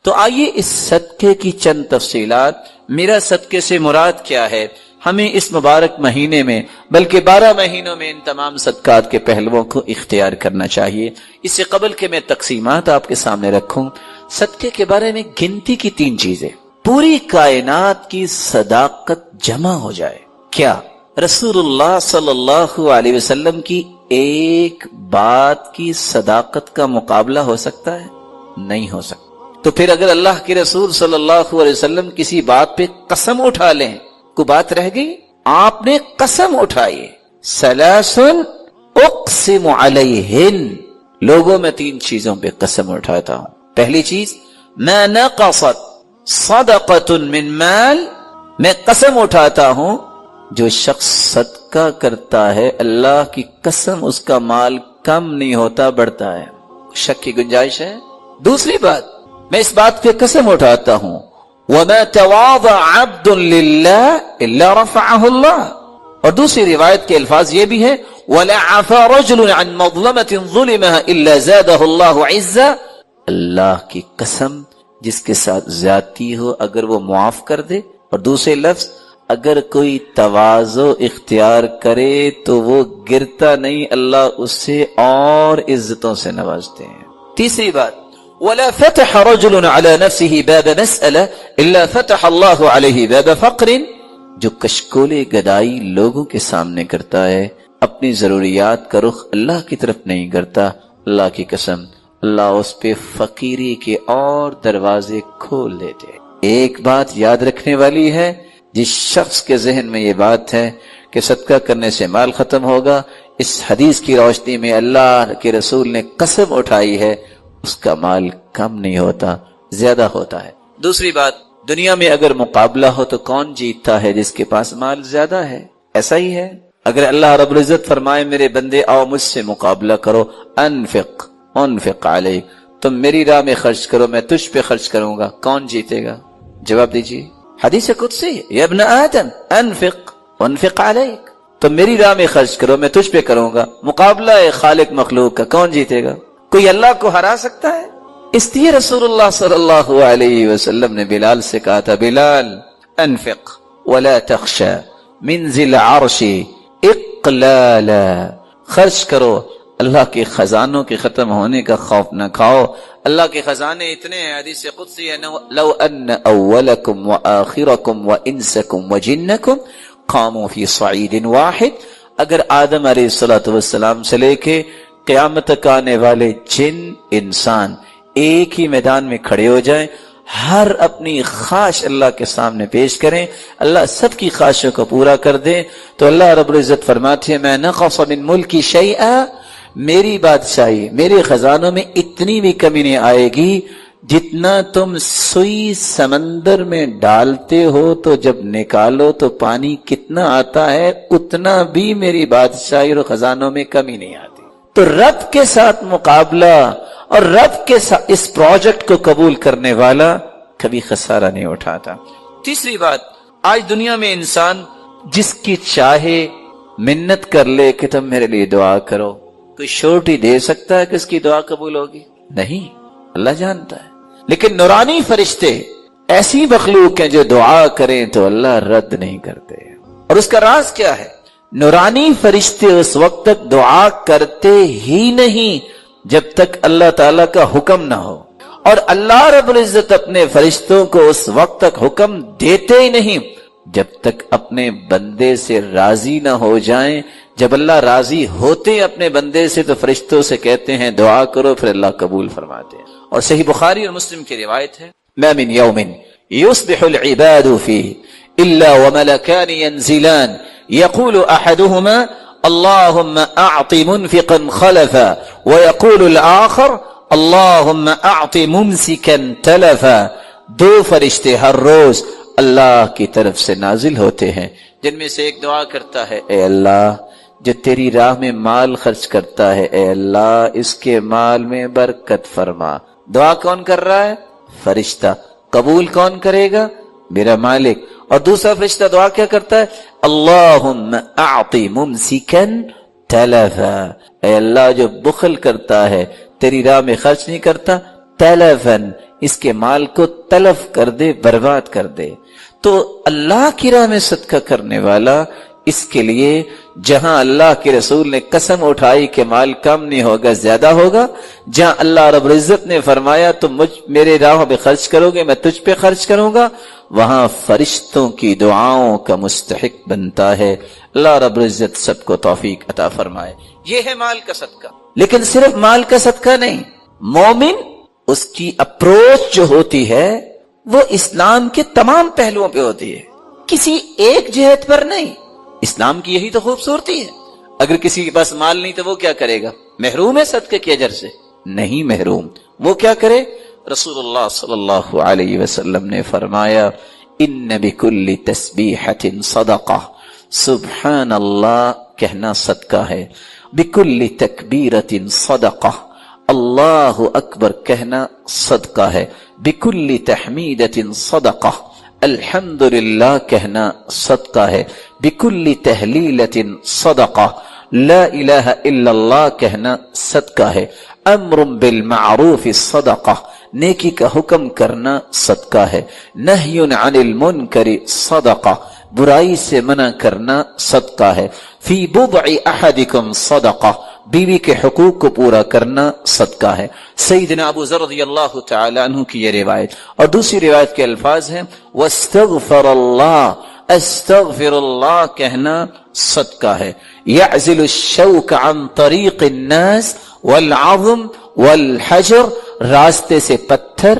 تو آئیے اس صدقے کی چند تفصیلات، میرا صدقے سے مراد کیا ہے، ہمیں اس مبارک مہینے میں بلکہ 12 مہینوں میں ان تمام صدقات کے پہلوؤں کو اختیار کرنا چاہیے۔ اس سے قبل کہ میں تقسیمات آپ کے سامنے رکھوں، صدقے کے بارے میں گنتی کی 3 چیزیں، پوری کائنات کی صداقت جمع ہو جائے۔ کیا رسول اللہ صلی اللہ علیہ وسلم کی ایک بات کی صداقت کا مقابلہ ہو سکتا ہے؟ نہیں ہو سکتا۔ تو پھر اگر اللہ کے رسول صلی اللہ علیہ وسلم کسی بات پہ قسم اٹھا لیں، کوئی بات رہ گئی؟ آپ نے قسم اٹھائی، سلاسن اقسم علیہن، لوگوں میں 3 چیزوں پہ قسم اٹھاتا ہوں۔ پہلی چیز، ما نقصت صدقۃ من مال، میں قسم اٹھاتا ہوں جو شخص صدقہ کرتا ہے اللہ کی قسم اس کا مال کم نہیں ہوتا، بڑھتا ہے، شک کی گنجائش ہے۔ دوسری بات، میں اس بات پہ قسم اٹھاتا ہوں وَمَا تَوَاضَعَ عَبْدٌ لِلَّهِ إِلَّا رَفَعَهُ اللَّهُ، اور دوسری روایت کے الفاظ یہ بھی ہے وَلَا عَفَا رَجُلٌ عَنْ مَظْلَمَةٍ ظُلِمَهَا إِلَّا زَادَهُ اللَّهُ عِزًّا، اللہ کی قسم جس کے ساتھ زیادتی ہو اگر وہ معاف کر دے، اور دوسرے لفظ اگر کوئی تواضع اختیار کرے تو وہ گرتا نہیں، اللہ اس سے اور عزتوں سے نوازتے ہیں۔ تیسری بات، وَلَا فَتَحَ رَجُلٌ عَلَى نَفْسِهِ بَابَ مَسْأَلَةٍ إِلَّا فَتَحَ اللَّهُ عَلَيْهِ بَابَ فَقْرٍ، جو کشکول گدائی لوگوں کے سامنے کرتا ہے، اپنی ضروریات کا رخ اللہ کی طرف نہیں کرتا، اللہ کی قسم اللہ اس پہ فقیری کے اور دروازے کھول دیتے۔ ایک بات یاد رکھنے والی ہے، جس شخص کے ذہن میں یہ بات ہے کہ صدقہ کرنے سے مال ختم ہوگا، اس حدیث کی روشنی میں اللہ کے رسول نے قسم اٹھائی ہے اس کا مال کم نہیں ہوتا، زیادہ ہوتا ہے۔ دوسری بات، دنیا میں اگر مقابلہ ہو تو کون جیتتا ہے؟ جس کے پاس مال زیادہ ہے۔ ایسا ہی ہے، اگر اللہ رب العزت فرمائے میرے بندے آؤ مجھ سے مقابلہ کرو، انفق علیک، تم میری راہ میں خرچ کرو میں تجھ پہ خرچ کروں گا، کون جیتے گا؟ جواب دیجیے، حدیث قدسی، یا ابن آدم انفق علیک، تم میری راہ میں خرچ کرو میں تجھ پہ کروں گا، مقابلہ ہے خالق مخلوق کا، کون جیتے گا؟ کوئی اللہ کو ہرا سکتا ہے؟ اس لیے رسول اللہ صلی اللہ علیہ وسلم نے بلال سے کہا تھا، بلال انفق ولا تخشى من ذی العرش اقلالا، خرچ کرو، اللہ کے خزانوں کے ختم ہونے کا خوف نہ کھاؤ، اللہ کے خزانے اتنے ہیں، حدیث قدسی ہے، لو ان اولکم وآخرکم وانسکم وجنکم قاموا فی صعید واحد، اگر آدم علیہ السلام سے لے کے قیامت تک آنے والے جن انسان ایک ہی میدان میں کھڑے ہو جائیں، ہر اپنی خواہش اللہ کے سامنے پیش کریں، اللہ سب کی خواہشوں کو پورا کر دیں، تو اللہ رب العزت فرماتے ہیں میں نقص من ملکی شیئا، میری بادشاہی میرے خزانوں میں اتنی بھی کمی نہیں آئے گی، جتنا تم سوئی سمندر میں ڈالتے ہو تو جب نکالو تو پانی کتنا آتا ہے، اتنا بھی میری بادشاہی اور خزانوں میں کمی نہیں آتی۔ تو رب کے ساتھ مقابلہ اور رب کے ساتھ اس پروجیکٹ کو قبول کرنے والا کبھی خسارہ نہیں اٹھاتا۔ تیسری بات، آج دنیا میں انسان جس کی چاہے منت کر لے کہ تم میرے لیے دعا کرو، کوئی شورٹی دے سکتا ہے کہ اس کی دعا قبول ہوگی؟ نہیں، اللہ جانتا ہے۔ لیکن نورانی فرشتے ایسی مخلوق ہیں جو دعا کریں تو اللہ رد نہیں کرتے، اور اس کا راز کیا ہے؟ نورانی فرشتے اس وقت تک دعا کرتے ہی نہیں جب تک اللہ تعالیٰ کا حکم نہ ہو، اور اللہ رب العزت اپنے فرشتوں کو اس وقت تک حکم دیتے ہی نہیں جب تک اپنے بندے سے راضی نہ ہو جائیں۔ جب اللہ راضی ہوتے اپنے بندے سے تو فرشتوں سے کہتے ہیں دعا کرو، پھر اللہ قبول فرماتے ہیں۔ اور صحیح بخاری اور مسلم کی روایت ہے، ما من یوم یصبح العباد فیہ الا وملکان ینزلان یقول احدهما اللهم اعط منفقا خلفا ويقول الاخر اللهم اعط ممسكا تلفا، دو فرشتے ہر روز اللہ کی طرف سے نازل ہوتے ہیں، جن میں سے ایک دعا کرتا ہے اے اللہ جو تیری راہ میں مال خرچ کرتا ہے، اے اللہ اس کے مال میں برکت فرما۔ دعا کون کر رہا ہے؟ فرشتہ۔ قبول کون کرے گا؟ میرا مالک۔ اور دوسرا فرشتہ دعا کیا کرتا ہے؟ اللہم اعطی ممسکا تلفا، اے اللہ جو بخل کرتا ہے تیری راہ میں خرچ نہیں کرتا، تلفا اس کے مال کو تلف کر دے، برباد کر دے، تو اللہ کی راہ میں صدقہ کرنے والا اس کے لیے جہاں اللہ کے رسول نے قسم اٹھائی کہ مال کم نہیں ہوگا زیادہ ہوگا، جہاں اللہ رب العزت نے فرمایا تم میرے راہ پہ خرچ کرو گے میں تجھ پہ خرچ کروں گا، وہاں فرشتوں کی دعاؤں کا مستحق بنتا ہے۔ اللہ رب العزت سب کو توفیق عطا فرمائے۔ یہ ہے مال کا صدقہ۔ لیکن صرف مال کا صدقہ نہیں، مومن اس کی اپروچ جو ہوتی ہے وہ اسلام کے تمام پہلوؤں پہ ہوتی ہے، کسی ایک جہت پر نہیں۔ اسلام کی یہی تو خوبصورتی ہے۔ اگر کسی کے پاس مال نہیں تو وہ کیا کرے گا؟ محروم ہے صدقے کے اجر سے؟ نہیں محروم۔ وہ کیا کرے؟ رسول اللہ صلی اللہ علیہ وسلم نے فرمایا ان بکل تسبیحۃ صدقہ، سبحان اللہ کہنا صدقہ ہے، بکل تکبیرۃ صدقہ، اللہ اکبر کہنا صدقہ ہے، بکل تحمیدۃ صدقہ، الحمدللہ کہنا صدقہ ہے، بکل تہلیلۃ صدقہ، لا الہ الا اللہ کہنا صدقہ ہے، امر بالمعروف صدقہ، نیکی کا حکم کرنا صدقہ ہے، نہی عن المنکر صدقہ، برائی سے منع کرنا صدقہ ہے، فی بضع احدکم صدقہ، بیوی کے حقوق کو پورا کرنا صدقہ ہے۔ سیدنا ابو ذر رضی اللہ تعالی عنہ کی یہ روایت، اور دوسری روایت کے الفاظ ہیں واستغفر اللہ، استغفر اللہ کہنا صدقہ ہے، یعزل الشوک عن طریق الناس والعظم والحجر، راستے سے پتھر،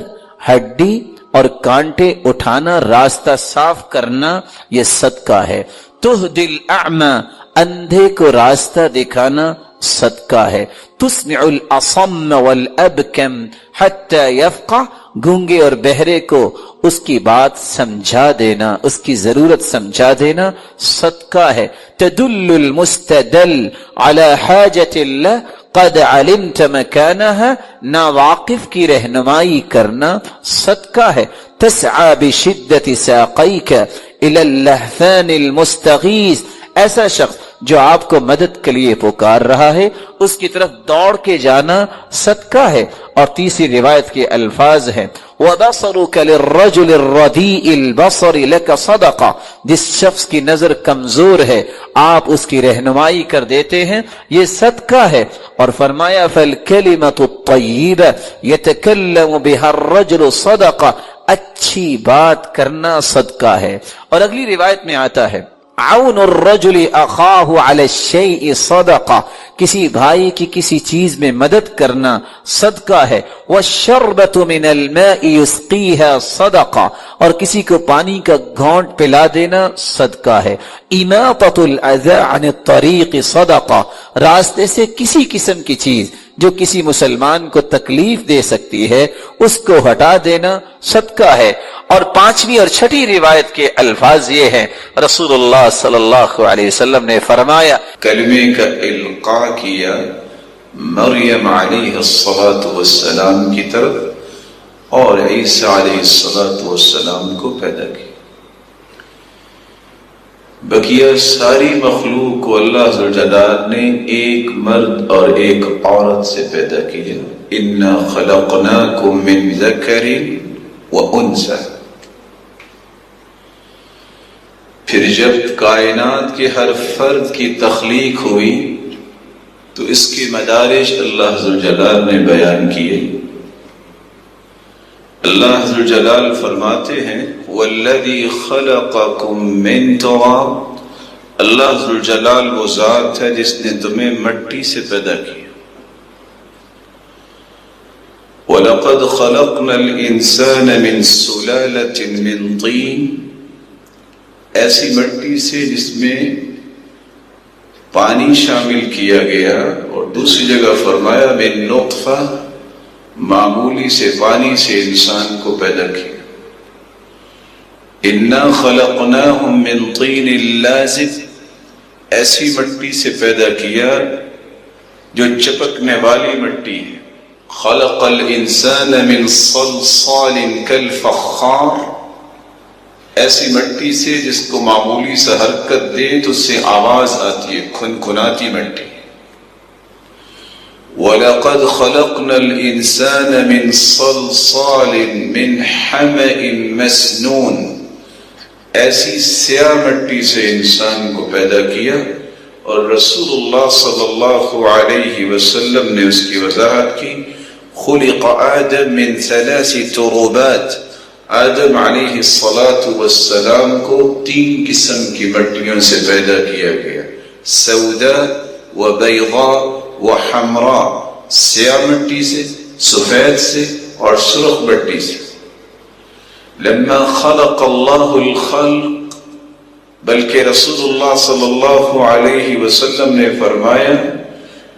ہڈی اور کانٹے اٹھانا، راستہ صاف کرنا، یہ صدقہ ہے۔ تہدی الاعمى، اندھے کو راستہ دکھانا صدقہ ہے۔ تسمع الاصم والابکم حتی یفقہ، گونگے اور بہرے کو اس کی بات سمجھا دینا، اس کی ضرورت سمجھا دینا صدقہ ہے۔ تدل المستدل علی حاجت اللہ قد علمت مکانها، ناواقف کی رہنمائی کرنا صدقہ ہے۔ تسعى بشدت ساقیک الی اللہفان المستغیث، ایسا شخص جو آپ کو مدد کے لیے پکار رہا ہے اس کی طرف دوڑ کے جانا صدقہ ہے۔ اور تیسری روایت کے الفاظ ہیں وَبَصَرُكَ لِلرَّجُلِ الرَّدِيءِ الْبَصَرِ لَكَ صَدَقَةٌ، جس شخص کی نظر کمزور ہے آپ اس کی رہنمائی کر دیتے ہیں، یہ صدقہ ہے۔ اور فرمایا فَالْكَلِمَةُ الطَّيِّبَةُ يَتَكَلَّمُ بِهَا الرَّجُلُ صَدَقَةٌ، اچھی بات کرنا صدقہ ہے۔ اور اگلی روایت میں آتا ہے عون الرجل اخاہ علی الشیء صدقہ، کسی بھائی کی کسی چیز میں مدد کرنا صدقہ ہے۔ والشربۃ من الماء یسقیها صدقہ، اور کسی کو پانی کا گھونٹ پلا دینا صدقہ ہے۔ اماطۃ الاذى عن الطریق صدقہ، راستے سے کسی قسم کی چیز جو کسی مسلمان کو تکلیف دے سکتی ہے اس کو ہٹا دینا صدقہ ہے۔ اور پانچویں اور چھٹی روایت کے الفاظ یہ ہیں رسول اللہ صلی اللہ علیہ وسلم نے فرمایا کلمے کا القاء کیا مریم علیہ الصلاۃ والسلام کی طرف اور عیسیٰ علیہ الصلاۃ والسلام کو پیدا کیا۔ بقیہ ساری مخلوق کو اللہ ذو الجلال نے ایک مرد اور ایک عورت سے پیدا کیا۔ انا خلقناکم من ذکر وانثی، پھر جب کائنات کے ہر فرد کی تخلیق ہوئی تو اس کے مدارج اللہ ذو الجلال نے بیان کیے۔ اللہ ذو الجلال فرماتے ہیں والذی خلقکم من تراب، اللہ ذو الجلال وہ ذات ہے جس نے تمہیں مٹی سے پیدا کیا۔ وَلَقَدْ خَلَقْنَا الْإِنسَانَ مِنْ سُلَالَةٍ مِنْ طِينٍ، ایسی مٹی سے جس میں پانی شامل کیا گیا، اور دوسری جگہ فرمایا من نطفہ، معمولی سے پانی سے انسان کو پیدا کیا۔ انا خلقناہم من طین لازب، ایسی مٹی سے پیدا کیا جو چپکنے والی مٹی ہے۔ خلق الانسان من صلصال کالفخار، ایسی مٹی سے جس کو معمولی سا حرکت دے تو اس سے آواز آتی ہے، کھنکھناتی مٹی۔ وَلَقَدْ خَلَقْنَا الْإِنسَانَ مِنْ صَلْصَالٍ مِنْ حَمَإٍ مَسْنُونٍ، ایسی سیاہ مٹی سے انسان کو پیدا کیا، اور رسول اللہ صلی اللہ علیہ وسلم نے اس کی وضاحت کی، خلق آدم من 3 تربات، آدم علیہ السلام کو 3 قسم کی مٹیوں سے پیدا کیا گیا، سوداء و بیضاء و حمراء، سیاہ مٹی سے، سفید سے اور سرخ مٹی سے۔ لما خلق اللہ الخلق، بلکہ رسول اللہ صلی اللہ علیہ وسلم نے فرمایا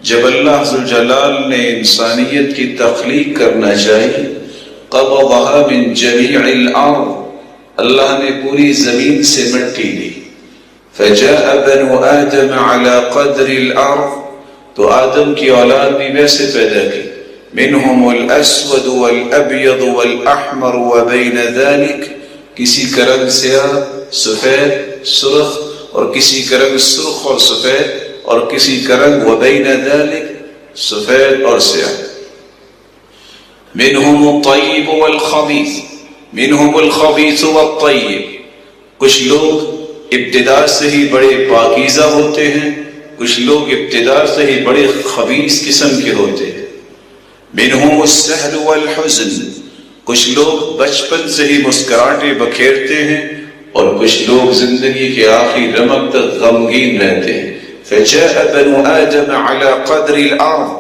جب اللہ ذوالجلال نے انسانیت کی تخلیق کرنا چاہیے، قبضها من جمیع الارض، اللہ نے پوری زمین سے مٹی لی، فجاء بنو آدم على قدر الارض، تو آدم کی اولاد بھی ویسے پیدا کی، منہم الاسود والابیض والاحمر وبین ذلك، کسی کا رنگ سیاہ، سفید، سرخ، اور کسی کا رنگ سرخ اور سفید، اور کسی کا رنگ وبین ذلك، سفید اور سیاہ۔ منہم الطیب والخبیث، منہم الخبیث والطیب، کچھ لوگ ابتدا سے ہی بڑے پاکیزہ ہوتے ہیں، کچھ لوگ ابتدا سے ہی بڑے خبیث قسم کے ہوتے ہیں۔ منہم السہل والحزن، کچھ لوگ بچپن سے ہی مسکراہٹیں بکھیرتے ہیں، اور کچھ لوگ زندگی کے آخری رمق تک غمگین رہتے ہیں۔ فجاء بنو آدم على قدر الارض،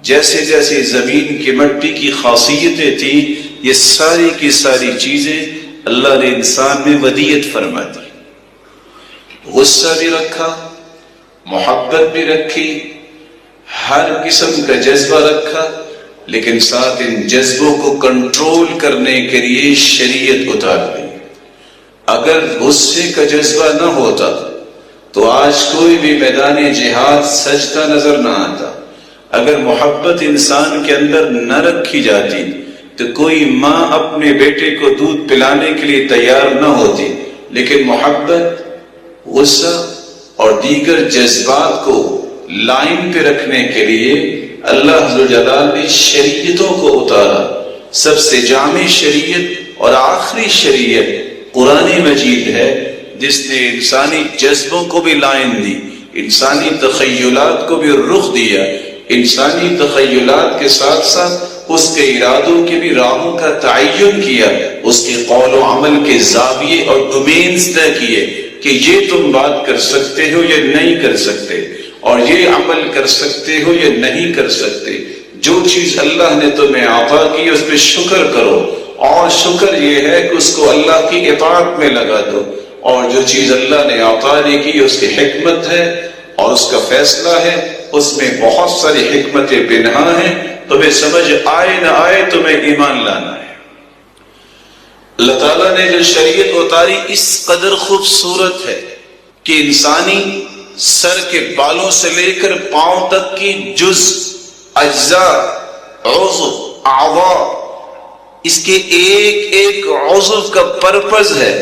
جیسے جیسے زمین کی مٹی کی خاصیتیں تھیں، یہ ساری کی ساری چیزیں اللہ نے انسان میں ودیعت فرما دی۔ غصہ بھی رکھا، محبت بھی رکھی، ہر قسم کا جذبہ رکھا، لیکن ساتھ ان جذبوں کو کنٹرول کرنے کے لیے شریعت اتار دی۔ اگر غصے کا جذبہ نہ ہوتا تو آج کوئی بھی میدان جہاد سجدہ نظر نہ آتا۔ اگر محبت انسان کے اندر نہ رکھی جاتی تو کوئی ماں اپنے بیٹے کو دودھ پلانے کے لیے تیار نہ ہوتی، لیکن محبت، غصہ اور دیگر جذبات کو لائن پہ رکھنے کے لیے اللہ ذوالجلال نے شریعتوں کو اتارا۔ سب سے جامع شریعت اور آخری شریعت قرآن مجید ہے، جس نے انسانی جذبوں کو بھی لائن دی، انسانی تخیلات کو بھی رخ دیا، انسانی تخیلات کے ساتھ ساتھ اس کے ارادوں کی بھی راہوں کا تعین کیا، اس کے قول و عمل کے زاویے اور ڈومینز طے کیے کہ یہ تم بات کر سکتے ہو یا نہیں کر سکتے، اور یہ عمل کر سکتے ہو یا نہیں کر سکتے۔ جو چیز اللہ نے تمہیں عطا کی اس پہ شکر کرو، اور شکر یہ ہے کہ اس کو اللہ کی اطاعت میں لگا دو، اور جو چیز اللہ نے عطا نہیں کی اس کی حکمت ہے اور اس کا فیصلہ ہے، اس میں بہت ساری حکمتیں پنہاں ہیں، تمہیں سمجھ آئے نہ آئے تمہیں ایمان لانا ہے۔ اللہ تعالیٰ نے جو شریعت اتاری اس قدر خوبصورت ہے کہ انسانی سر کے بالوں سے لے کر پاؤں تک کی جز، اجزاء، عضو، اعضاء، اس کے ایک ایک عضو کا پرپز ہے،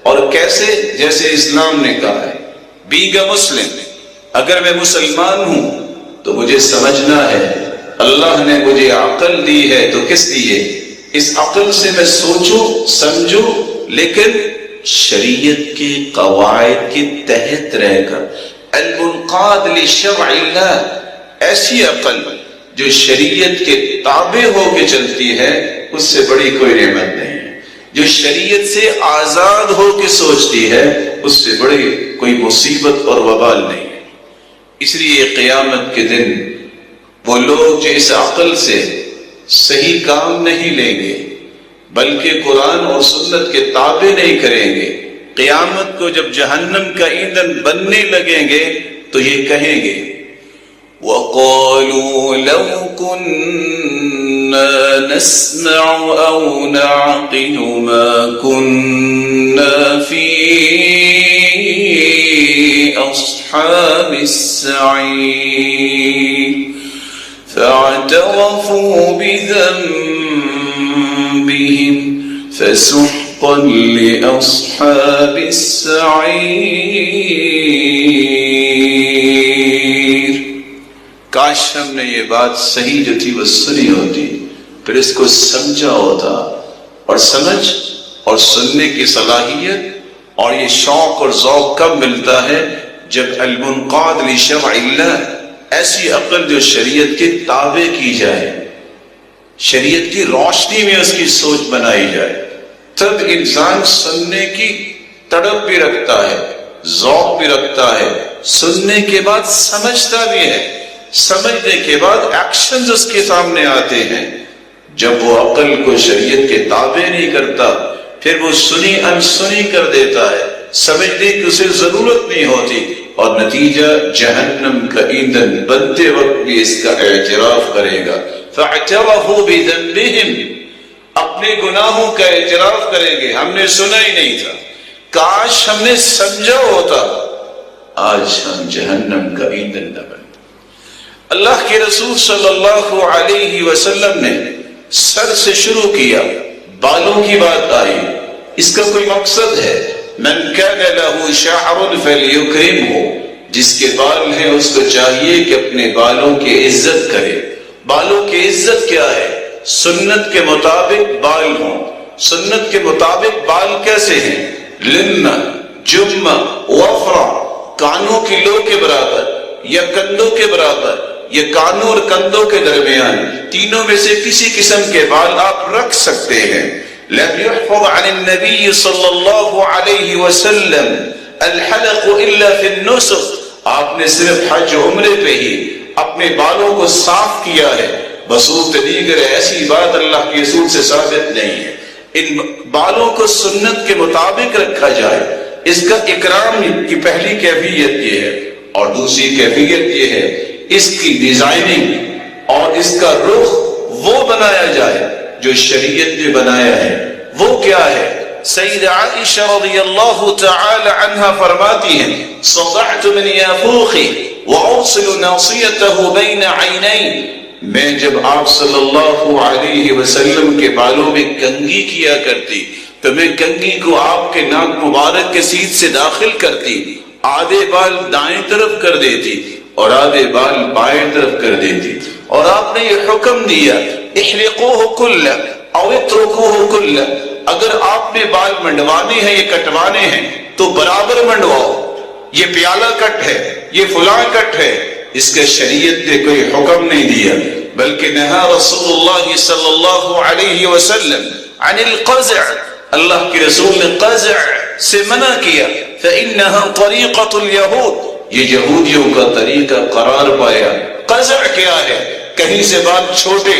اور کیسے؟ جیسے اسلام نے کہا ہے، بینگ اے مسلم، اگر میں مسلمان ہوں تو مجھے سمجھنا ہے اللہ نے مجھے عقل دی ہے تو کس لیے؟ اس عقل سے میں سوچوں سمجھوں، لیکن شریعت کے قواعد کے تحت رہ کر، المنقاد لشرع اللہ، ایسی عقل جو شریعت کے تابع ہو کے چلتی ہے، اس سے بڑی کوئی نعمت نہیں ہے۔ جو شریعت سے آزاد ہو کے سوچتی ہے، اس سے بڑی کوئی مصیبت اور وبال نہیں ہے۔ اس لیے قیامت کے دن وہ لوگ جو اس عقل سے صحیح کام نہیں لیں گے، بلکہ قرآن اور سنت کے تابع نہیں کریں گے، قیامت کو جب جہنم کا ایندھن بننے لگیں گے تو یہ کہیں گے، وَقَالُوا لَوْ كُنَّا نَسْمَعُ أَوْ نَعْقِلُ مَا كُنَّا فِي أَصْحَابِ السَّعِيرِ فَاعْتَرَفُوا بِذَنبِهِمْ فَسُحْقًا لِأَصْحَابِ السَّعِيرِ۔ کاش ہم نے یہ بات صحیح جو تھی وہ سنی ہوتی، پھر اس کو سمجھا ہوتا. اور سمجھ اور سننے کی صلاحیت اور یہ شوق اور ذوق کب ملتا ہے؟ جب المنقاد لشرع اللہ، ایسی عقل جو شریعت کے تابع کی جائے، شریعت کی روشنی میں اس کی سوچ بنائی جائے، تب انسان سننے کی تڑپ بھی رکھتا ہے، ذوق بھی رکھتا ہے، سننے کے بعد سمجھتا بھی ہے، سمجھنے کے بعد ایکشنز اس کے سامنے آتے ہیں. جب وہ عقل کو شریعت کے تابع نہیں کرتا، پھر وہ سنی انسنی کر دیتا ہے، سمجھنے کی اسے ضرورت نہیں ہوتی، اور نتیجہ جہنم کا ایندھن بنتے وقت بھی اس کا اعتراف کرے گا. فاعترفوا بذنبهم، اپنے گناہوں کا اعتراف کریں گے، ہم نے سنا ہی نہیں تھا، کاش ہم نے سمجھا ہوتا، آج ہم جہنم کا ایندھن نہ بنتے. اللہ کے رسول صلی اللہ علیہ وسلم نے سر سے شروع کیا، بالوں کی بات آئی، اس کا کوئی مقصد ہے؟ من کان له شعر فلیکرمہ، جس کے بال ہیں اس کو چاہیے کہ اپنے بالوں کی عزت کرے. بالوں کی عزت کیا ہے؟ سنت کے مطابق بال ہوں. سنت کے مطابق بال کیسے ہیں؟ لمہ، جمہ، وفرہ، کانوں کی لو کے برابر یا کندھوں کے برابر، یہ کانوں اور کندھوں کے درمیان، تینوں میں سے کسی قسم کے بال آپ رکھ سکتے ہیں. لم يحفظ عن النبي صلی اللہ علیہ وسلم الحلق الا في النسك، آپ نے صرف حج عمرے پہ ہی اپنے بالوں کو صاف کیا ہے، بصورت دیگر ایسی بات اللہ کے رسول سے ثابت نہیں ہے. ان بالوں کو سنت کے مطابق رکھا جائے، اس کا اکرام کی پہلی کیفیت یہ ہے. اور دوسری کیفیت یہ ہے اس کی ڈیزائننگ اور اس کا رخ وہ بنایا جائے جو شریعت نے بنایا ہے. وہ کیا ہے؟ سید عائشہ رضی اللہ تعالی عنہ فرماتی ہیں صدعت من یافوخی واوصل ناصیته بین عینی، میں جب آپ صلی اللہ علیہ وسلم کے بالوں میں کنگھی کیا کرتی تو میں کنگھی کو آپ کے ناک مبارک کے سیدھ سے داخل کرتی، آدھے بال دائیں طرف کر دیتی اور آدھے بال بائیں طرف کر دیتی، اور آپ نے یہ حکم دیا احلقوہ کلہ او اترکوہ کلہ، اگر آپ نے بال منڈوانے ہیں یا کٹوانے ہیں تو برابر منڈواؤ، یہ پیالہ کٹ ہے، یہ فلاں کٹ ہے، اس کا شریعت نے کوئی حکم نہیں دیا، بلکہ نہا رسول اللہ صلی اللہ علیہ وسلم عن القزع، اللہ کے رسول نے قزع سے منع کیا. فإنها طریقۃ اليہود، یہ یہودیوں کا طریقہ قرار پایا. قزع کیا ہے؟ کہیں سے بات چھوٹے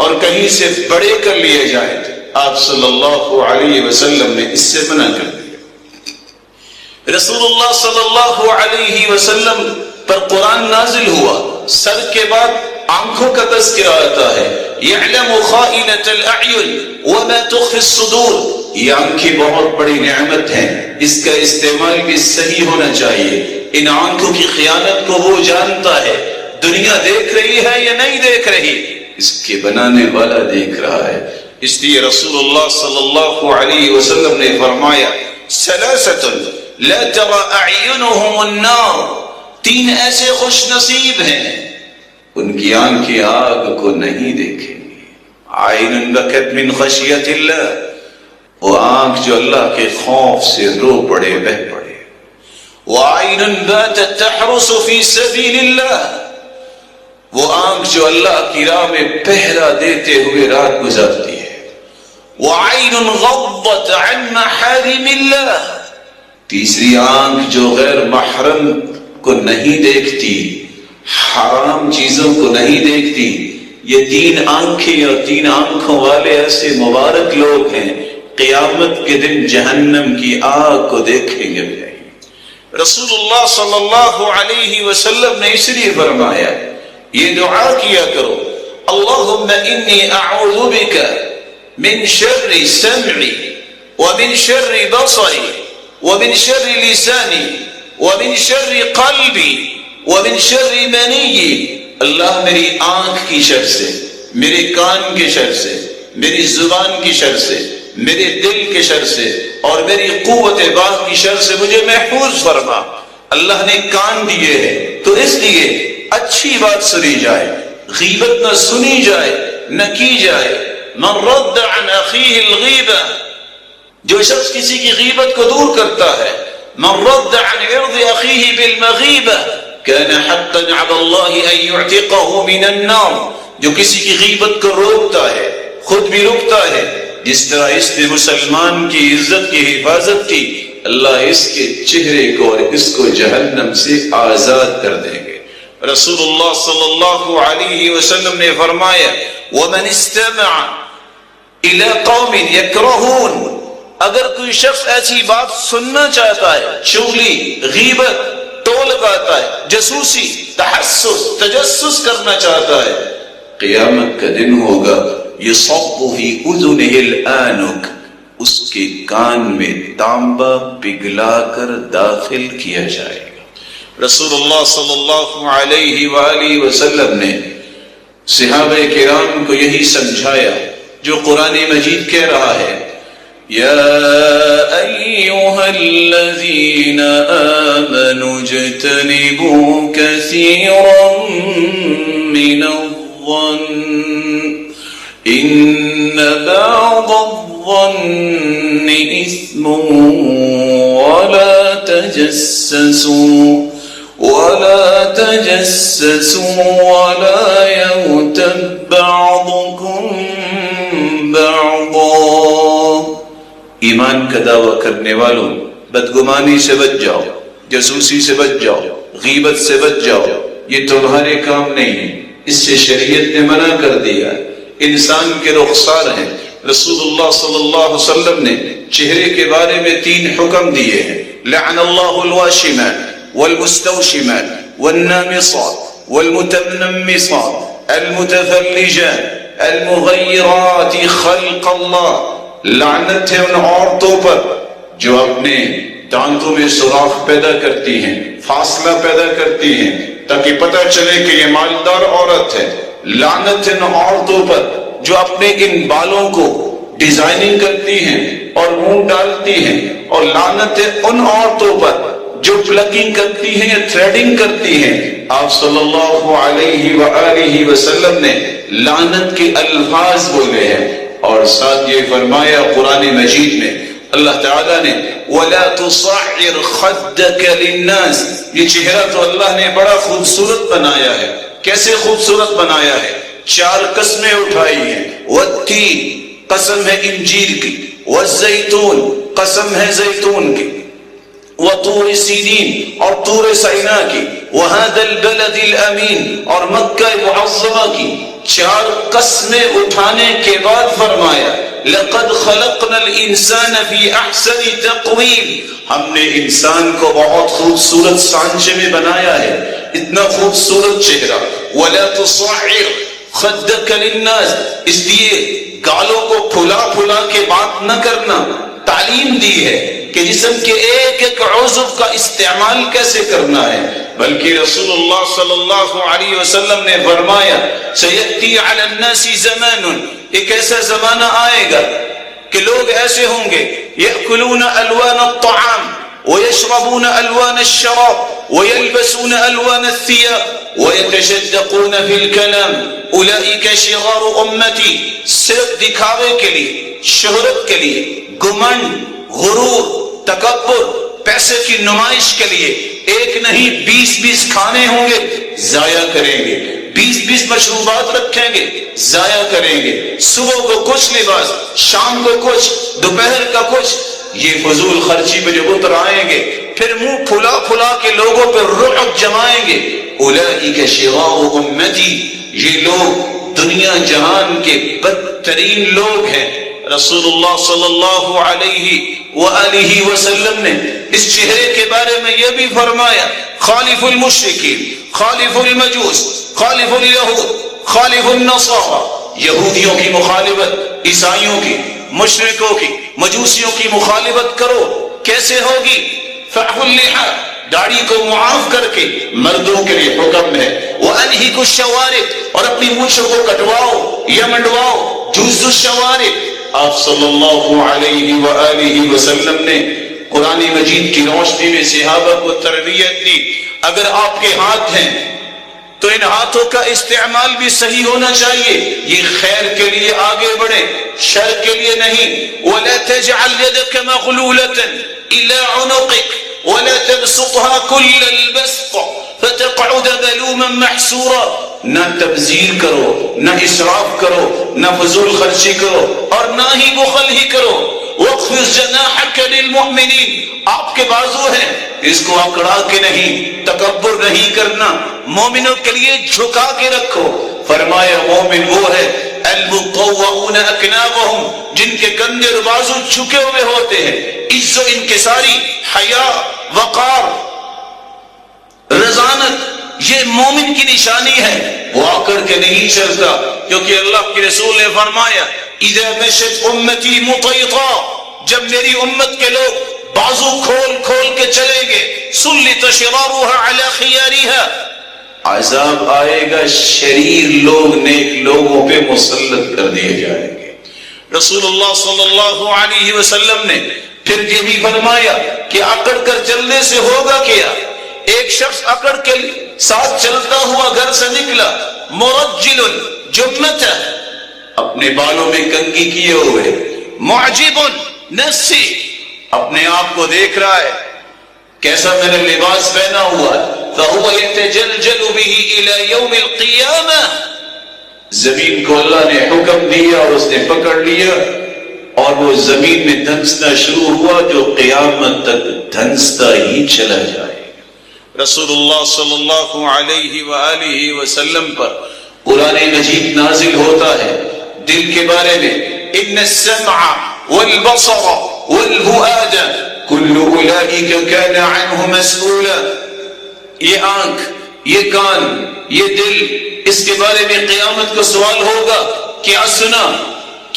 اور کہیں سے بڑے کر لیے جائیں. آپ صلی اللہ علیہ وسلم نے اس سے منع کر دیا. رسول اللہ صلی اللہ علیہ وسلم پر قرآن نازل ہوا، سر کے بعد آنکھوں کا تذکرہ آتا ہے. یعلم خائنۃ الاعین وما تخفی الصدور، یہ آنکھیں بہت بڑی نعمت ہیں، اس کا استعمال بھی صحیح ہونا چاہیے. ان آنکھوں کی خیانت کو وہ جانتا ہے، دنیا دیکھ رہی ہے یا نہیں دیکھ رہی، اس کے بنانے والا دیکھ رہا ہے. اس لیے رسول اللہ صلی اللہ علیہ وسلم نے فرمایا ثلاثۃ لا ترى اعینهم النار، تین ایسے خوش نصیب ہیں ان کی آنکھیں آگ کو نہیں دیکھیں گی. عین بکت من خشیت اللہ، وہ آنکھ جو اللہ کے خوف سے رو پڑے بہ پڑے. وعین باتت تحرس فی سبیل اللہ، وہ آنکھ جو اللہ کی راہ میں پہرا دیتے ہوئے رات گزارتی ہے. وعین غضت عن محارم اللہ، تیسری آنکھ جو غیر محرم کو نہیں دیکھتی، حرام چیزوں کو نہیں دیکھتی. یہ تین آنکھیں اور تین آنکھوں والے ایسے مبارک لوگ ہیں قیامت کے دن جہنم کی آگ کو دیکھیں گے. رسول اللہ صلی اللہ علیہ وسلم نے اس لیے فرمایا یہ دعا کیا کرو اللہم انی اعوذ بک من شر سمعی ومن شر بصری ومن شر لسانی ومن شر قلبی ومن شر منی. اللہ میری آنکھ کی شر سے، میرے کان کے شر سے، میری زبان کی شر سے، میرے دل کے شر سے اور میری قوت باہ کی شر سے مجھے محفوظ فرما. اللہ نے کان دیے ہیں تو اس لیے اچھی بات سنی جائے، غیبت نہ سنی جائے، نہ کی جائے۔ من رد عن اخیہ الغیبہ، جو شخص کسی کی غیبت کو دور کرتا ہے، من رد عن عرض اخیہ بالمغیبہ كان حقا على الله ان يعتقه من النار، جو کسی کی غیبت کو روکتا ہے خود بھی رکتا ہے، جس طرح اس نے مسلمان کی عزت کی حفاظت کی، اللہ اس کے چہرے کو اور اس کو جہنم سے آزاد کر دیں گے۔ رسول اللہ صلی اللہ علیہ وسلم نے فرمایا وَمَنِ اسْتَمَعَ إِلَىٰ قَوْمٍ يَكْرَهُونَ، اگر کوئی شخص ایسی بات سننا چاہتا ہے، چغلی، غیبت، ٹول لگاتا ہے، جاسوسی، تحسس، تجسس کرنا چاہتا ہے، قیامت کا دن ہوگا یصب فی اذنہ الآنک، اس کے کان میں تانبا پگھلا کر داخل کیا جائے گا۔ رسول اللہ صلی اللہ علیہ وآلہ وسلم نے صحابہ کرام کو یہی سمجھایا جو قرآن مجید کہہ رہا ہے یا ایھا الذین آمنوا اجتنبوا کثیرا من الظن ان بعض الظن اثم ولا تجسسوا ولا یغتب بعضکم بعضا۔ ایمان کا دعویٰ کرنے والوں، بدگمانی سے بچ جاؤ، جاسوسی سے بچ جاؤ، غیبت سے بچ جاؤ، یہ تمہارے کام نہیں ہے، اس سے شریعت نے منع کر دیا، انسان کے رخسار ہیں۔ رسول اللہ صلی اللہ علیہ وسلم نے چہرے کے بارے میں 3 حکم دیے ہیں، لعن اللہ الواشمات والمستوشمات والنامصات والمتنمصات المتفلجات المغیرات خلق اللہ، لعنت ہے ان عورتوں پر جو اپنے دانتوں میں سوراخ پیدا کرتی ہیں، فاصلہ پیدا کرتی ہیں تاکہ پتہ چلے کہ یہ مالدار عورت ہے۔ لعنت ہے ان عورتوں پر جو اپنے ان بالوں کو ڈیزائننگ کرتی ہیں اور منہ ڈالتی ہیں، اور لعنت ہے ان عورتوں پر جو پلکنگ کرتی ہیں یا تھریڈنگ کرتی ہیں۔ آپ صلی اللہ علیہ وآلہ وسلم نے لعنت کے الفاظ بولے ہیں، اور ساتھ یہ فرمایا قرآن مجید میں اللہ تعالیٰ نے وَلَا تُصَعِّرْ خَدَّكَ لِلنَّاسِ، یہ چہرہ تو اللہ نے بڑا خوبصورت بنایا ہے۔ کیسے خوبصورت بنایا ہے؟ 4 قسمیں اٹھائی ہیں، وَالتِّينِ قسم ہے انجیر کی، وَالزَّيْتُونِ قسم ہے زیتون کی، وَطُورِ سِینِین اور طور سینا کی، وَهَذَا الْبَلَدِ الْأَمِینِ اور مکہ معظمہ کی۔ 4 قسمیں اٹھانے کے بعد فرمایا لَقَدْ خَلَقْنَا الْإِنسَانَ فِي أَحْسَنِ تَقْوِيمٍ، ہم نے انسان کو بہت خوبصورت سانچے میں بنایا ہے، اتنا خوبصورت چہرہ۔ وَلَا تُصَعِّرْ خَدَّكَ لِلنَّاسِ، اس لیے گالوں کو پھلا پھلا کے بات نہ کرنا، تعلیم دی ہے کہ جسم کے ایک ایک عضو کا استعمال کیسے کرنا ہے۔ بلکہ رسول اللہ صلی اللہ علیہ وسلم نے فرمایا سیأتی علی الناس زمان، ایک ایسا زمانہ آئے گا کہ لوگ ایسے ہوں گے یأکلون الوان الطعام ویشربون الوان الشراب ویلبسون الوان الثياب ویتشدقون فی الکلام اولئک شغار امتی، صرف دکھاوے کے لیے، شہرت کے لیے، گمنڈ، غرور، تکبر، پیسے کی نمائش کے لیے ایک نہیں 20 کھانے ہوں گے، ضائع کریں گے، 20 مشروبات رکھیں گے، ضائع کریں گے، صبح کو کچھ لباس، شام کو کچھ، دوپہر کا کچھ، یہ فضول خرچی پہ جو اتر آئیں گے، پھر منہ پھلا پھلا کے لوگوں پہ رعب جمائیں گے۔ اولئک شغار امتی، یہ لوگ دنیا جہان کے بدترین لوگ ہیں۔ رسول اللہ صلی اللہ علیہ وآلہ وسلم نے اس چہرے کے بارے میں یہ بھی فرمایا خالف المشرکین، خالف المجوس، خالف الیہود، خالف النصارى، یہودیوں کی مخالفت، عیسائیوں کی، مشرکوں کی، مجوسیوں کی مخالفت کرو۔ کیسے ہوگی؟ فَأْحُ اللِّحَىٰ، داڑھی کو معاف کر کے مردوں کے لیے حکم ہے، وَأَنْهِكُ الشَّوَارِبَ، اور اپنی مونچھوں کو کٹواؤ یا منڈواؤ، جُزُّ الشَّوَارِبِ۔ آپ صلی اللہ علیہ وآلہ وسلم نے قرآن مجید کی روشنی میں صحابہ کو تربیت دی، اگر آپ کے ہاتھ ہیں تو ان ہاتھوں کا استعمال بھی صحیح ہونا چاہیے. یہ خیر کے لیے آگے بڑھے، شر کے لیے نہیں. وَلَا تَجْعَلْ يَدَكَ مَغْلُولَةً إِلَىٰ عُنُقِكَ وَلَا تَبْسُطْهَا كُلَّ الْبَسْطِ فَتَقْعُدَ مَلُومًا مَحْسُورًا. نہ تبذیر کرو، نہ اسراف کرو، نہ فضول خرچی کرو، اور نہ ہی بخل ہی کرو. وَاخْفِضْ جَنَاحَكَ لِلْمُؤْمِنِينَ. آپ کے بازو ہیں، اس کو اکڑا کے نہیں، تکبر نہیں کرنا، مومنوں کے لیے جھکا کے رکھو. فرمایا مومن وہ ہے الْمُطَوَّعُونَ أَكْنَابَهُمْ، جن کے کندھے اور بازو جھکے ہوئے ہوتے ہیں. عز و انکساری، حیا، وقار، رضانت، یہ مومن کی نشانی ہے. وہ آکڑ کے نہیں چلتا، کیونکہ اللہ کے رسول نے فرمایا اذا مشت امتی مطیطا، جب میری امت کے لوگ بازو کھول کھول کے چلیں گے، سلط شرارها على خيارها، عذاب آئے گا، شریر لوگ نیک لوگوں پہ مسلط کر دیے جائیں گے. رسول اللہ صلی اللہ علیہ وسلم نے پھر یہ بھی فرمایا کہ اکڑ کر چلنے سے ہوگا کیا. ایک شخص اکڑ کے ساتھ چلتا ہوا گھر سے نکلا، مرجل جمت، اپنے بالوں میں کنگھی کیے ہوئے، معجب نفسی، اپنے آپ کو دیکھ رہا ہے کیسا میں نے لباس پہنا ہوا، فهو يتجلجل به الى يوم القيامة. زمین کو اللہ نے حکم دیا اور اس نے پکڑ لیا، اور وہ زمین میں دھنسنا شروع ہوا جو قیامت تک دھنستا ہی چلا جائے. رسول اللہ صلی اللہ علیہ وآلہ وسلم پر قرآن مجید نازل ہوتا ہے دل کے بارے میں. ان السمع والبصر والفؤاد كل اولئک كان عنه مسؤولا. یہ آنکھ، یہ کان، یہ دل، اس کے بارے میں قیامت کو سوال ہوگا. کیا سنا،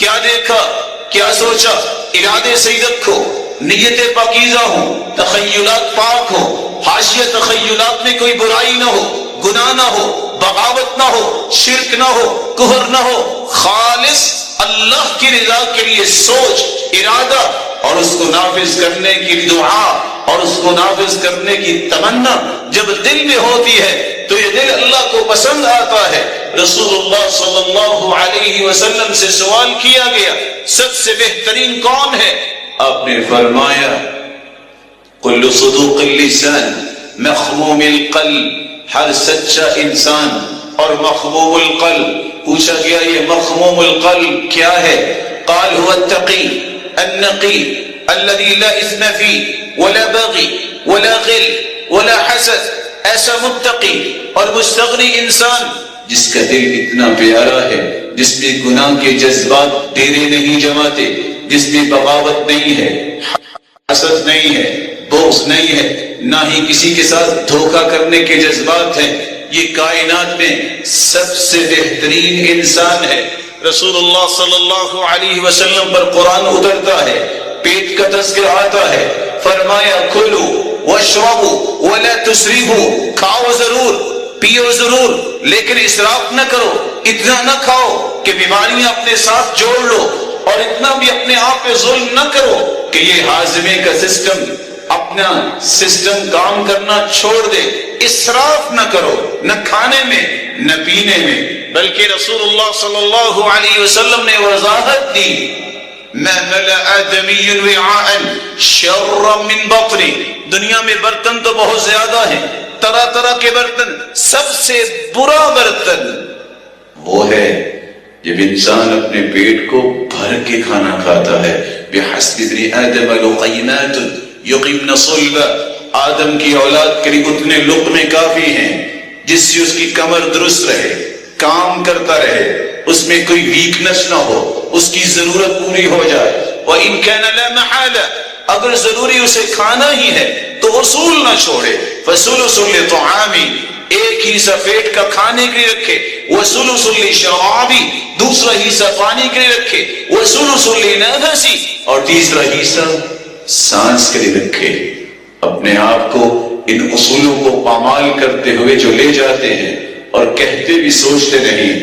کیا دیکھا، کیا سوچا. ارادے صحیح رکھو، نیتیں پاکیزہ ہوں، تخیلات پاک ہو، حاشیہ تخیلات میں کوئی برائی نہ ہو، گناہ نہ ہو، بغاوت نہ ہو، شرک نہ ہو، کفر نہ ہو. خالص اللہ کی رضا کے لیے سوچ، ارادہ، اور اس کو نافذ کرنے کی دعا اور اس کو نافذ کرنے کی تمنا جب دل میں ہوتی ہے تو یہ دل اللہ کو پسند آتا ہے. رسول اللہ صلی اللہ علیہ وسلم سے سوال کیا گیا سب سے بہترین کون ہے؟ آپ نے فرمایا کل صدوق اللسان مخموم القلب، ہر سچا انسان اور مخموم القلب. پوچھا گیا یہ مخموم القلب کیا ہے؟ قال هو التقی النقی الذي لا اثم فيه ولا بغي ولا غل ولا حسد. ایسا متقی اور مستغنی انسان جس کا دل اتنا پیارا ہے، جس میں گناہ کے جذبات ڈیرے نہیں جماتے، جس میں بغاوت نہیں ہے، حسد نہیں ہے، بغض نہیں ہے، نہ ہی کسی کے ساتھ دھوکہ کرنے کے جذبات ہیں. یہ کائنات میں سب سے بہترین انسان ہے. رسول اللہ صلی اللہ علیہ وسلم پر قرآن اترتا ہے، پیٹ کا تذکر آتا ہے، فرمایا کھلو واشربوا ولا تسرفوا، کھاؤ ضرور، پیو ضرور، لیکن اسراف نہ کرو. اتنا نہ کھاؤ کہ بیماریاں اپنے ساتھ جوڑ لو، اور اتنا بھی اپنے آپ پہ ظلم نہ کرو کہ یہ ہاضمے کا سسٹم، اپنا سسٹم کام کرنا چھوڑ دے. اسراف نہ کرو، نہ کھانے میں نہ پینے میں. بلکہ رسول اللہ صلی اللہ علیہ وسلم نے وضاحت دی ما ملأ آدمی وعاء شرا من بطن. دنیا میں برتن تو بہت زیادہ ہیں، طرح طرح کے برتن، سب سے برا برتن وہ ہے جب انسان اپنے پیٹ کو بھر کے کھانا کھاتا ہے. بحسب ابن آدم لقیمات یقمن صلبا، آدم کی اولاد کے لیے اتنے لقمے کافی ہیں جس سے اس کی کمر درست رہے، کام کرتا رہے، اس میں کوئی ویکنس نہ ہو، اس کی ضرورت پوری ہو جائے. وَإِن كَانَ لَا مَحَالَ، اگر ضروری اسے کھانا ہی ہے تو اصول نہ چھوڑے. فَثُلُثٌ لِطَعَامِ، ایک حصہ پیٹ کا کھانے کے لیے رکھے. وَثُلُثٌ لِشَرَابِ، دوسرا حصہ پانی کے لیے رکھے. وَثُلُثٌ لِنَفَسِ، اور تیسرا حصہ سانس کے لیے رکھے. اپنے آپ کو ان اصولوں کو پامال کرتے ہوئے جو لے جاتے ہیں اور کہتے بھی سوچتے نہیں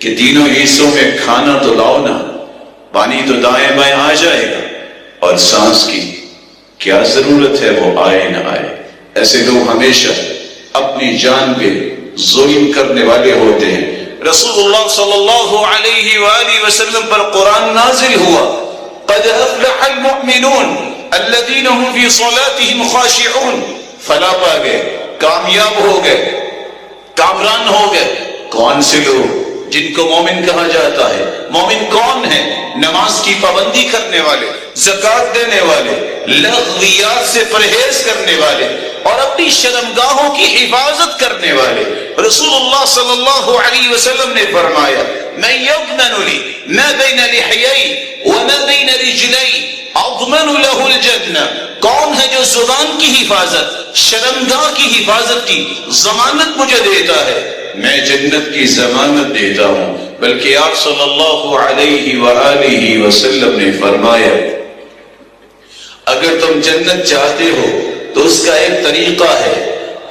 کہ تینوں حصوں میں کھانا تو لاؤ نا، پانی تو دائیں بائیں آ جائے گا، اور سانس کی کیا ضرورت ہے وہ آئے نہ آئے. ایسے لوگ ہمیشہ اپنی جان پہ ظلم کرنے والے ہوتے ہیں۔ رسول اللہ صلی اللہ علیہ وآلہ وسلم پر قرآن نازل ہوا، قد افلح المؤمنون الذین هم فی صلاتهم خاشعون، فلاح پا گئے، کامیاب ہو گئے، کامران ہو گئے۔ کون سے لوگ جن کو مومن کہا جاتا ہے؟ مومن کون ہے؟ نماز کی پابندی کرنے والے، زکوٰۃ دینے والے، لغویات سے پرہیز کرنے والے اور اپنی شرمگاہوں کی حفاظت کرنے والے۔ رسول اللہ صلی اللہ علیہ وسلم نے فرمایا، من یضمن لی ما بین لحیی وما بین رجلی اضمن له الجنہ، کون ہے جو زبان کی حفاظت، شرمگاہ کی حفاظت کی ضمانت مجھے دیتا ہے؟ میں جنت کی ضمانت دیتا ہوں۔ بلکہ آپ صلی اللہ علیہ وآلہ وسلم نے فرمایا، اگر تم جنت چاہتے ہو تو اس کا ایک طریقہ ہے،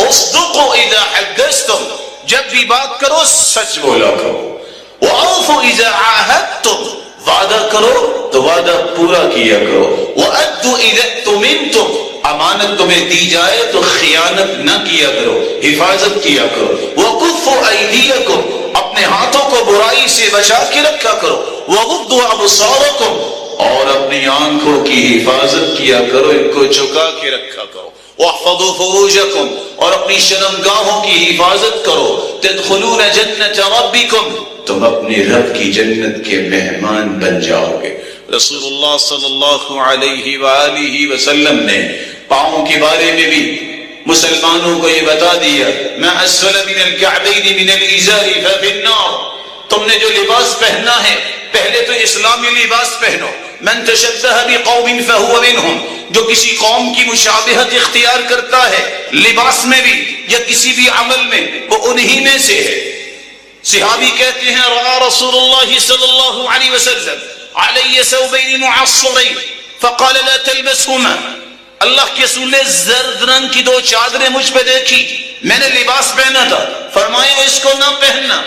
اصدقوا اذا حدثتم، جب بھی بات کرو سچ بولا کرو، واوفوا اذا عاہدتم، وعدہ کرو تو وعدہ پورا کیا کرو، وَأَدُّوا إِذَا اؤْتُمِنْتُمْ، امانت تمہیں دی جائے تو خیانت نہ کیا کرو، حفاظت کیا کرو، وَكُفُّوا أَيْدِيَكُمْ، اپنے ہاتھوں کو برائی سے بچا کے رکھا کرو، وَغُضُّوا أَبْصَارَكُمْ، اور اپنی آنکھوں کی حفاظت کیا کرو، ان کو جھکا کے رکھا کرو، وَاحْفَظُوا فُرُوجَكُمْ، اور اپنی شرمگاہوں کی حفاظت کرو، تَدْخُلُونَ جَنَّةَ رَبِّكُمْ، تم اپنے رب کی جنت کے مہمان بن جاؤ گے۔ رسول اللہ صلی اللہ علیہ وآلہ وسلم نے پاؤں کے بارے میں بھی مسلمانوں کو یہ بتا دیا، ما اسفل من الکعبین من الازار ففی النار، تم نے جو لباس پہننا ہے پہلے تو اسلامی لباس پہنو، من تشبہ بقوم فہو منہم، جو کسی قوم کی مشابہت اختیار کرتا ہے لباس میں بھی یا کسی بھی عمل میں، وہ انہی میں سے ہے۔ صحابی کہتے ہیں، رأى رسول اللہ صلی اللہ علیہ وسلم علی ثوبین معصرین فقال لا تلبسهما، اللہ کے رسول نے زرد رنگ کی دو چادریں مجھ پہ دیکھی، میں نے لباس پہنا تھا، فرمایا اس کو نہ پہننا،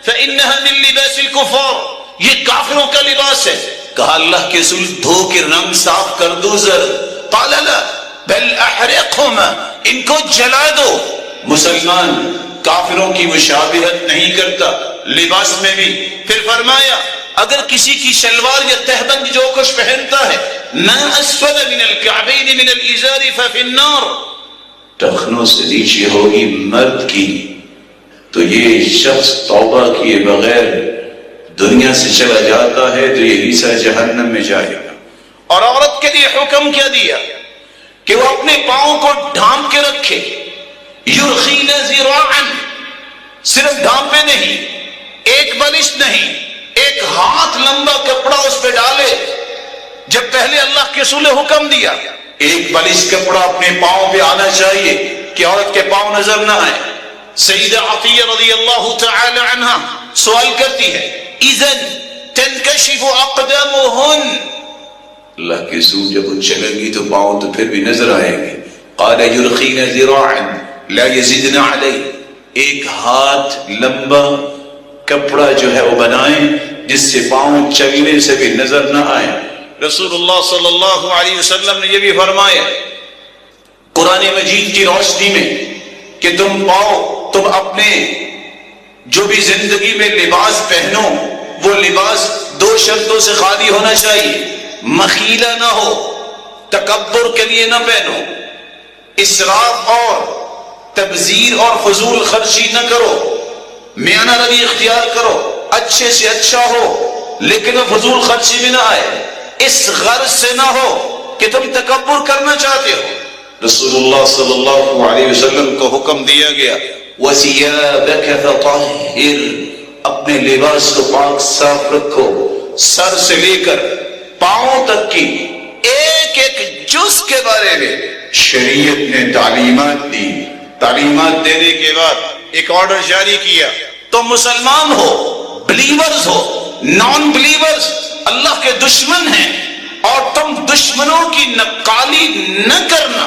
فإنها من لباس الكفار، یہ کافروں کا لباس ہے۔ کہا اللہ کے رسول دھو کے رنگ صاف کر دو زرد، قال لا بل احرقهما، ان کو جلا دو۔ مسلمان کافروں کی مشابہت نہیں کرتا لباس میں بھی۔ پھر فرمایا اگر کسی کی شلوار یا تہبند جو کچھ پہنتا ہے، ما اسفل من الکعبین من الازار ففی النار، ٹخنوں سے نیچے ہوگی مرد کی، تو یہ شخص توبہ کیے بغیر دنیا سے چلا جاتا ہے تو یہ حصہ جہنم میں جائے گا۔ اور عورت کے لیے حکم کیا دیا کہ وہ اپنے پاؤں کو ڈھانپ کے رکھے، یرخین ذراعا، صرف ڈھانپے نہیں، ایک بالش نہیں، ایک ہاتھ لمبا کپڑا اس پہ ڈالے۔ جب پہلے اللہ کے رسول نے حکم دیا ایک بالش کپڑا اپنے پاؤں پہ آنا چاہیے کہ عورت کے پاؤں نظر نہ آئے۔ سیدہ عطیہ رضی اللہ تعالی عنہا سوال کرتی ہے، اذن تنکشف اقدامہن، اللہ کے رسول جب وہ چلیں گی تو پاؤں تو پھر بھی نظر آئیں گے۔ قال یرخین ذراعا لا یزدن علیہ، ایک ہاتھ لمبا کپڑا جو ہے وہ بنائیں جس سے پاؤں چلنے سے بھی نظر نہ آئے۔ رسول اللہ صلی اللہ علیہ وسلم نے یہ بھی فرمایا قرآن مجید کی روشنی میں کہ تم اپنے جو بھی زندگی میں لباس پہنو وہ لباس دو شرطوں سے خالی ہونا چاہیے، مخیلہ نہ ہو، تکبر کے لیے نہ پہنو، اسراف اور تبذیر اور فضول خرچی نہ کرو، میانہ روی اختیار کرو، اچھے سے اچھا ہو لیکن وہ فضول خرچی بھی نہ آئے، اس غرض سے نہ ہو کہ تم تکبر کرنا چاہتے ہو۔ رسول اللہ صلی اللہ علیہ وسلم کو حکم دیا گیا وَثِيَابَكَ فَطَهِّرْ، اپنے لباس کو پاک صاف رکھو، سر سے لے کر پاؤں تک کی ایک ایک جز کے بارے میں شریعت نے تعلیمات دی۔ تعلیمات دینے کے بعد ایک آرڈر جاری کیا، تم مسلمان ہو، بلیورز ہو، نان بلیورز اللہ کے دشمن ہیں اور تم دشمنوں کی نقالی نہ کرنا،